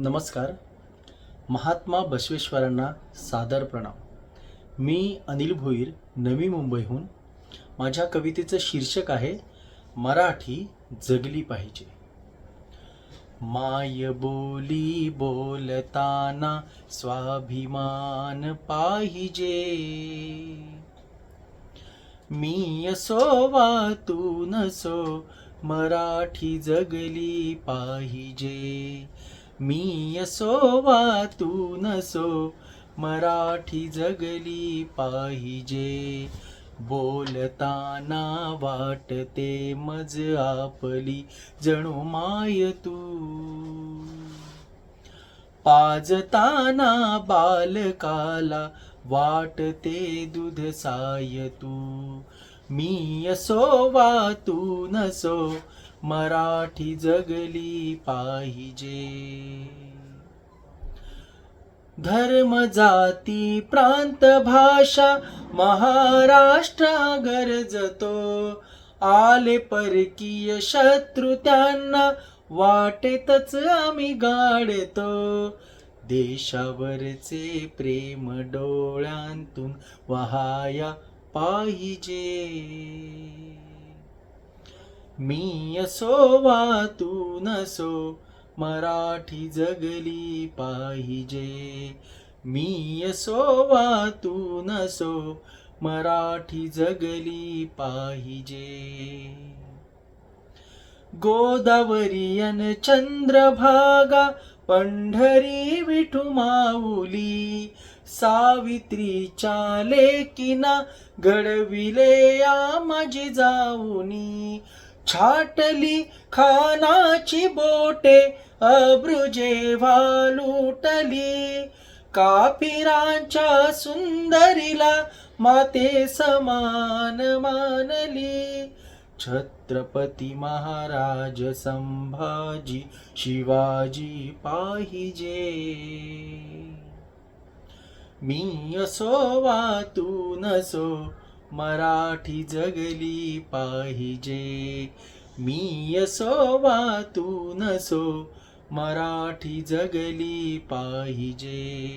नमस्कार. महात्मा बसवेश्वरांना सादर प्रणाम. मी अनिल भोईर, नवी मुंबईहून. माझ्या कवितेचं शीर्षक आहे मराठी जगली पाहिजे. माय बोली बोलताना स्वाभिमान पाहिजे. मी असो वा तू नसो, मराठी जगली पाहिजे. मी असो वा तू नसो, मराठी जगली पाहिजे. बोलताना वाटते मज आपली, जणू माय तू. पाजताना बालकाला वाटते दूध साय तू. मी असो वा तू नसो, मराठी जगली पाहिजे. धर्म जाती प्रांत भाषा महाराष्ट्र गरजतो. आले परकीय शत्रू त्यांना वाटेतच आम्ही गाडतो. देशावरचे प्रेम डोळ्यांतून वहाया पाहिजे. मी असो वा तू नसो, मराठी जगली पाहिजे. मी असो वा तू नसो, मराठी जगली पाहिजे. गोदावरीयन चंद्रभागा पंढरी विठू माऊली. सावित्रीच्या लेकीना घडविले माझी जाऊनी. छाटली खानाची बोटे अब्रू जेव्हा लुटली. काफिरांच्या सुंदरीला माते समान मानली. छत्रपती महाराज संभाजी शिवाजी पाहिजे. मी असो वा तू नसो, मराठी जगली पाहिजे. मी असो वा तू नसो, मराठी जगली पाहिजे.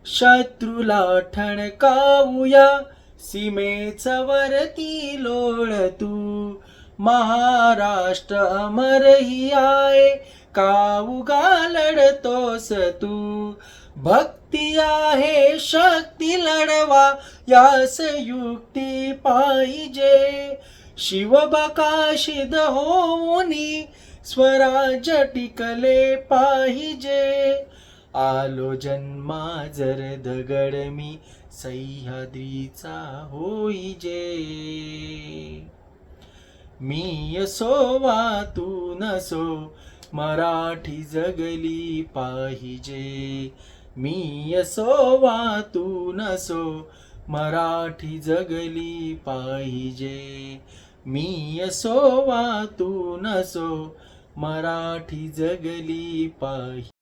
शत्रूला ठणकावूया सीमेच वरती लोळ तू. महाराष्ट्र अमर ही आहे, काऊगा लढतोस तू. भक्ती आहे शक्ती लढवा, यास युक्ती पाहिजे. शिवबकाशिद होऊनी स्वराज्य टिकले पाहिजे. आलो जन्मा जर दगड मी सह्याद्रीचा होईजे. मी असो वा तू नसो, मराठी जगली पाहिजे. मी असो वा तू नसो, मराठी जगली पाहिजे. मी असो वा तू नसो, मराठी जगली पाहिजे.